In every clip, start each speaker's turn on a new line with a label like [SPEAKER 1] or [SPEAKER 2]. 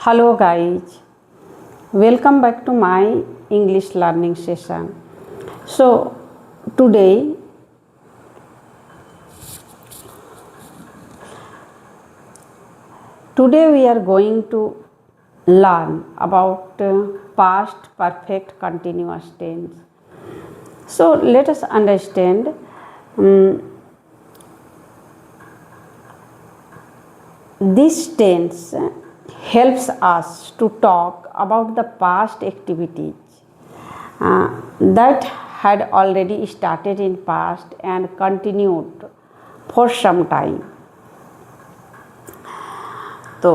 [SPEAKER 1] Hello guys, welcome back to my English learning session. So today we are going to learn about past perfect continuous tense. So let us understand this tense helps us to talk about the past activities that had already started in past and continued for some time. तो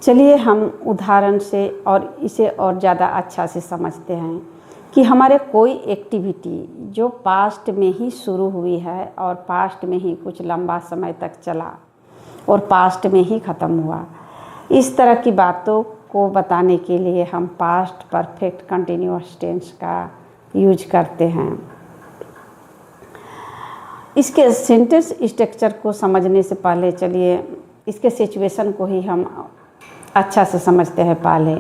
[SPEAKER 1] चलिए हम उदाहरण से और इसे और ज़्यादा अच्छा से समझते हैं कि हमारे कोई एक्टिविटी जो पास्ट में ही शुरू हुई है और पास्ट में ही कुछ लंबा समय तक चला और पास्ट में ही ख़त्म हुआ, इस तरह की बातों को बताने के लिए हम पास्ट परफेक्ट कंटिन्यूअस टेंस का यूज करते हैं। इसके सेंटेंस स्ट्रक्चर को समझने से पहले चलिए इसके सिचुएशन को ही हम अच्छा से समझते हैं। पहले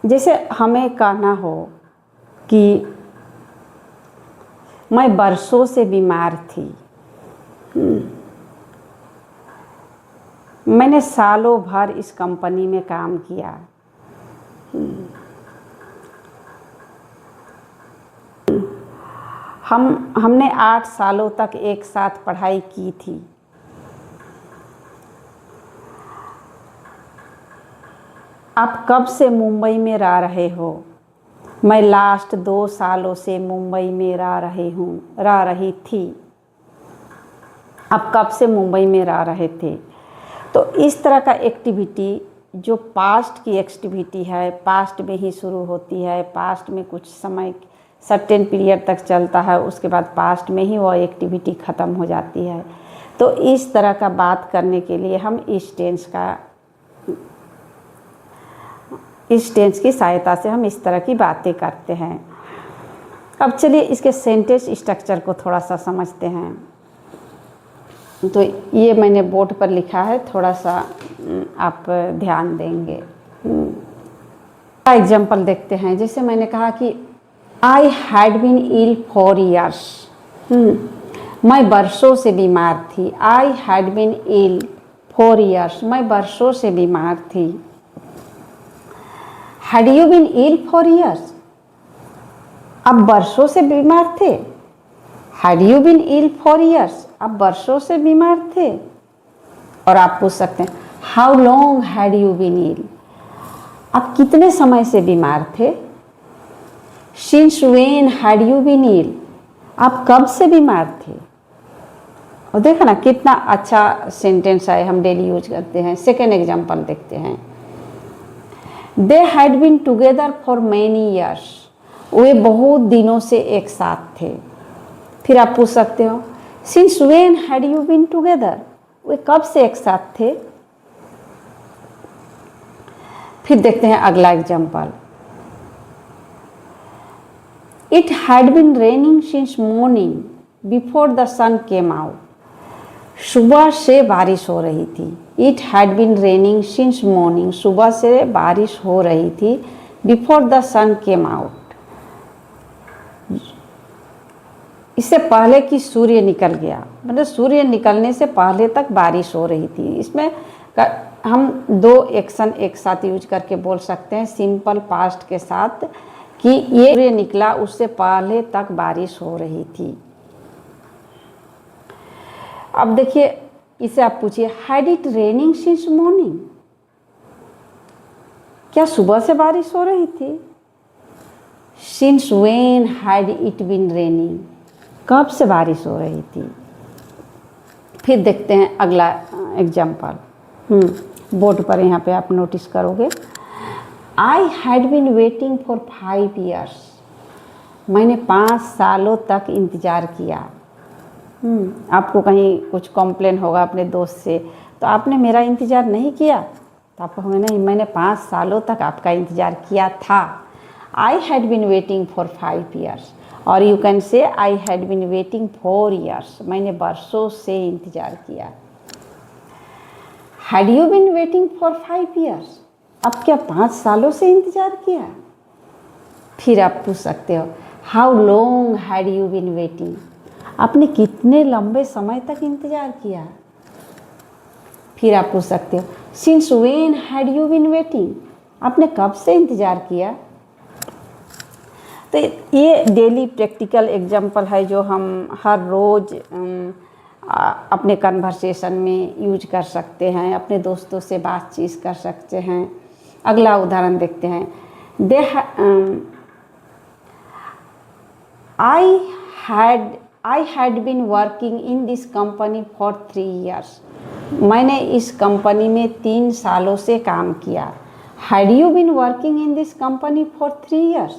[SPEAKER 1] जैसे हमें कहना हो कि मैं बरसों से बीमार थी, मैंने सालों भर इस कंपनी में काम किया, हमने 8 सालों तक एक साथ पढ़ाई की थी, आप कब से मुंबई में रह रहे हो, मैं लास्ट 2 सालों से मुंबई में रह रही थी, आप कब से मुंबई में रह रहे थे। तो इस तरह का एक्टिविटी जो पास्ट की एक्टिविटी है, पास्ट में ही शुरू होती है, पास्ट में कुछ समय सर्टेन पीरियड तक चलता है, उसके बाद पास्ट में ही वो एक्टिविटी ख़त्म हो जाती है। तो इस तरह का बात करने के लिए हम इस टेंस की सहायता से हम इस तरह की बातें करते हैं। अब चलिए इसके सेंटेंस स्ट्रक्चर को थोड़ा सा समझते हैं। तो ये मैंने बोर्ड पर लिखा है, थोड़ा सा आप ध्यान देंगे। एग्जाम्पल देखते हैं। जैसे मैंने कहा कि I had been ill for years, मैं बरसों से बीमार थी। I had been ill for years, मैं बरसों से बीमार थी। Had you been ill for years, आप बरसों से बीमार थे। Had you been ill for years, आप बरसों से बीमार थे। और आप पूछ सकते हैं how long had you been ill, आप कितने समय से बीमार थे। Since when had you been ill, आप कब से बीमार थे। और देखा ना कितना अच्छा सेंटेंस है, हम डेली यूज करते हैं। सेकेंड एग्जाम्पल देखते हैं। They had been together for many years, वे बहुत दिनों से एक साथ थे। फिर आप पूछ सकते हो since when had you been together, वे कब से एक साथ थे। फिर देखते हैं अगला example. It had been raining since morning before the sun came out, सुबह से बारिश हो रही थी। It had been raining since morning, सुबह से बारिश हो रही थी। Before the sun came out, इससे पहले कि सूर्य निकल गया, मतलब सूर्य निकलने से पहले तक बारिश हो रही थी। इसमें हम 2 एक्शन एक साथ यूज करके बोल सकते हैं सिंपल पास्ट के साथ कि ये सूर्य निकला, उससे पहले तक बारिश हो रही थी। अब देखिए इसे आप पूछिए had it raining since morning, क्या सुबह से बारिश हो रही थी। Since when had it been raining, कब से बारिश हो रही थी। फिर देखते हैं अगला एग्जाम्पल। बोर्ड पर यहाँ पे आप नोटिस करोगे। I had been waiting for 5 years, मैंने 5 सालों तक इंतज़ार किया। आपको कहीं कुछ कंप्लेन होगा अपने दोस्त से, तो आपने मेरा इंतज़ार नहीं किया, तो आप कहोगे नहीं मैंने 5 सालों तक आपका इंतज़ार किया था। I had been waiting for 5 years. और you can say I had been waiting 4 years, मैंने बरसों से इंतज़ार किया। Had you been waiting for 5 years? अब क्या 5 सालों से इंतज़ार किया? फिर आप पूछ सकते हो how long had you been waiting? आपने कितने लंबे समय तक इंतज़ार किया? फिर आप पूछ सकते हो since when had you been waiting? आपने कब से इंतज़ार किया? तो ये डेली प्रैक्टिकल एग्जाम्पल है जो हम हर रोज़ अपने कन्वर्सेशन में यूज कर सकते हैं, अपने दोस्तों से बातचीत कर सकते हैं। अगला उदाहरण देखते हैं। I had been working in this company for 3 years. मैंने इस कंपनी में 3 सालों से काम किया। Had you been working in this company for 3 years?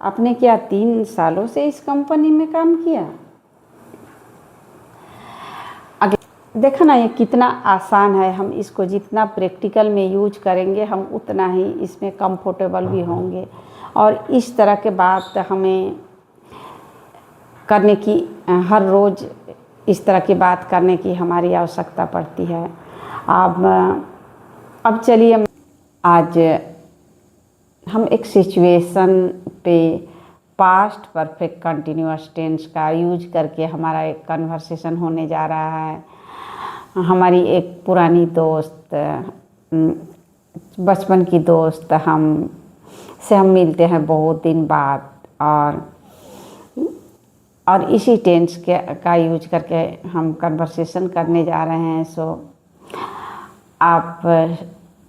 [SPEAKER 1] आपने क्या 3 सालों से इस कंपनी में काम किया? देखा ना, ये कितना आसान है। हम इसको जितना प्रैक्टिकल में यूज करेंगे हम उतना ही इसमें कंफर्टेबल भी होंगे, और इस तरह के बात हमें करने की, हर रोज़ इस तरह की बात करने की हमारी आवश्यकता पड़ती है। अब चलिए आज हम एक सिचुएशन पे पास्ट परफेक्ट कंटिन्यूअस टेंस का यूज करके हमारा एक कन्वर्सेशन होने जा रहा है। हमारी एक पुरानी दोस्त, बचपन की दोस्त हम मिलते हैं बहुत दिन बाद, और इसी टेंस का यूज करके हम कन्वर्सेशन करने जा रहे हैं। सो आप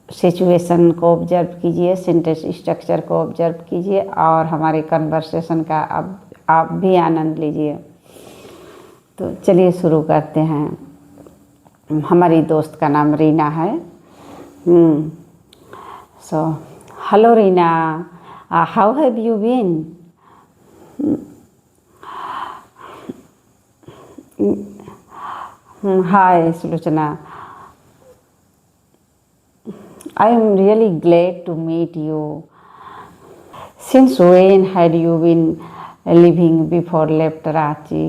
[SPEAKER 1] सिचुएशन को ऑब्जर्व कीजिए, सेंटेंस स्ट्रक्चर को ऑब्जर्व कीजिए और हमारे कन्वर्सेशन का अब आप भी आनंद लीजिए। तो चलिए शुरू करते हैं। हमारी दोस्त का नाम रीना है। So hello Reena, how have you been? Hi Sulochana, I am really glad to meet you. Since when had you been living before left Ranchi?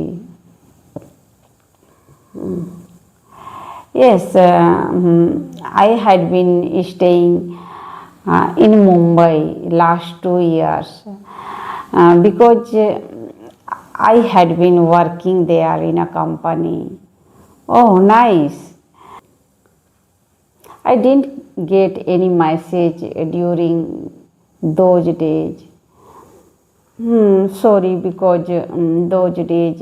[SPEAKER 1] Yes, I had been staying in Mumbai last 2 years because I had been working there in a company. Oh, nice. I didn't get any message during those days. Sorry, because those days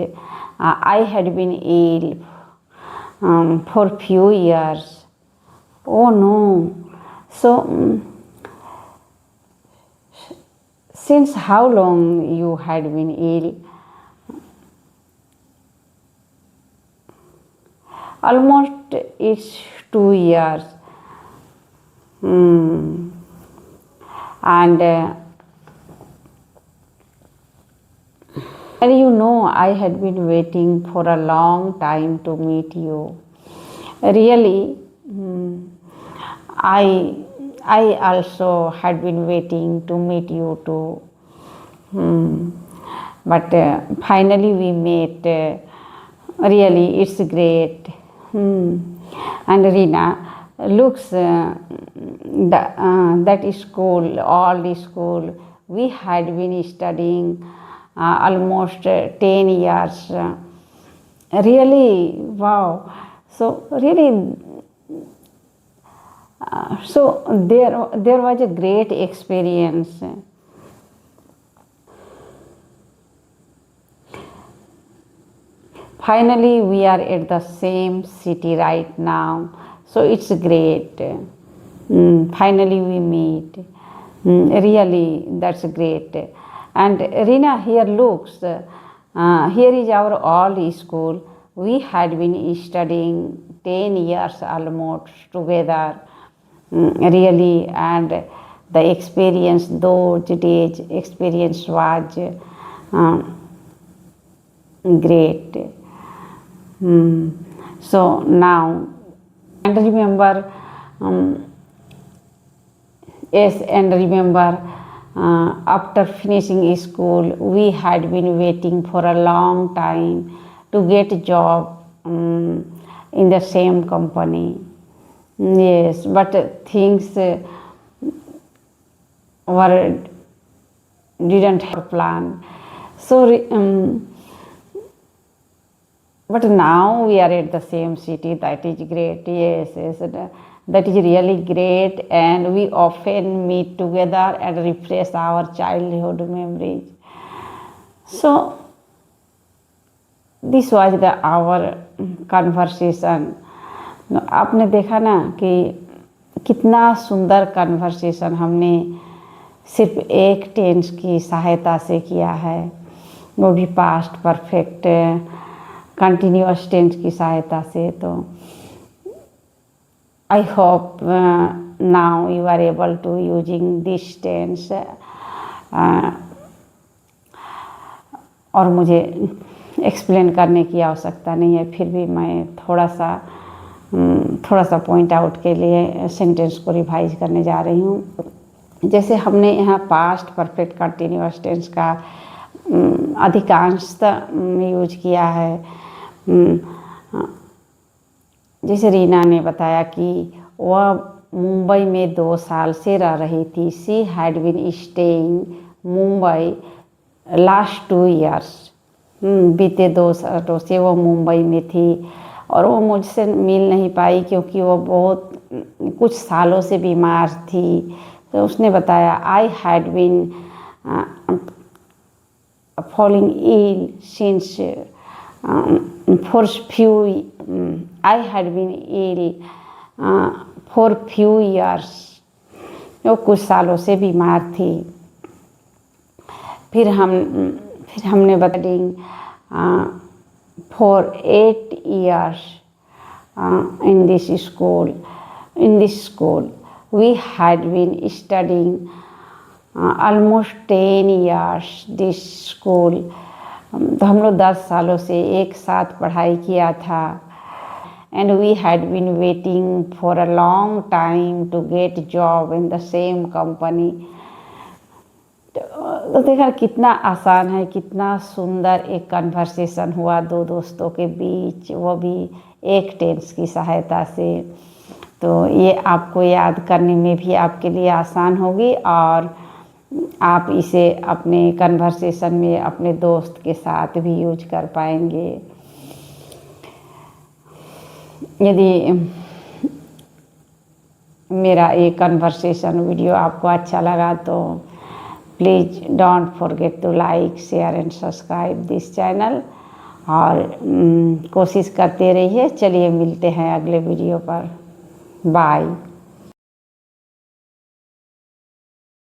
[SPEAKER 1] I had been ill for few years. Oh no. So, since how long you had been ill? Almost it's 2 years. And you know, I had been waiting for a long time to meet you. Really, I also had been waiting to meet you too. But finally we met. Really, it's great. And Reena, looks that school, all the school, we had been studying almost 10 years. Really, wow. So really, so there was a great experience. Finally, we are at the same city right now, so it's great. Finally, we meet. Really, that's great. And Reena, here looks, here is our old school. We had been studying 10 years almost together. Really, and the experience, those days, experience was great. So now, and remember, yes, and remember, after finishing school, we had been waiting for a long time to get a job in the same company. Yes, but things were didn't have plan. So, but now we are at the same city. That is great. Yes, yes, that is really great, and we often meet together and refresh our childhood memories. So, this was the our conversation. आपने देखा ना कि कितना सुंदर conversation हमने सिर्फ एक tense की सहायता से किया है, वो भी पास्ट परफेक्ट कंटिन्यूअस टेंस की सहायता से। तो I hope now you are able to using this tense. और मुझे एक्सप्लेन करने की आवश्यकता नहीं है, फिर भी मैं थोड़ा सा पॉइंट आउट के लिए सेंटेंस को रिवाइज करने जा रही हूँ। जैसे हमने यहाँ पास्ट परफेक्ट कंटिन्यूअस टेंस का अधिकांशतः यूज किया है। जैसे रीना ने बताया कि वह मुंबई में 2 साल से रह रही थी। She had been staying Mumbai last 2 years। बीते 2 सालों से वो मुंबई में थी और वो मुझसे मिल नहीं पाई क्योंकि वो बहुत कुछ सालों से बीमार थी। तो उसने बताया I had been falling ill since for few I had been ill for few years. वो कुछ सालों से बीमार थी। फिर हमने बताया for 8 years in this school we had been studying almost 10 years this school। तो हम लोग 10 सालों से एक साथ पढ़ाई किया था। and we had been waiting for a long time to get job in the same company। तो देखा कितना आसान है, कितना सुंदर एक कन्वर्सेशन हुआ 2 दोस्तों के बीच, वो भी एक टेंस की सहायता से। तो ये आपको याद करने में भी आपके लिए आसान होगी और आप इसे अपने कन्वर्सेशन में अपने दोस्त के साथ भी यूज कर पाएंगे। यदि मेरा ये कन्वर्सेशन वीडियो आपको अच्छा लगा तो please don't forget to like share and subscribe this channel और कोशिश करते रहिए। चलिए मिलते हैं अगले वीडियो पर। बाय।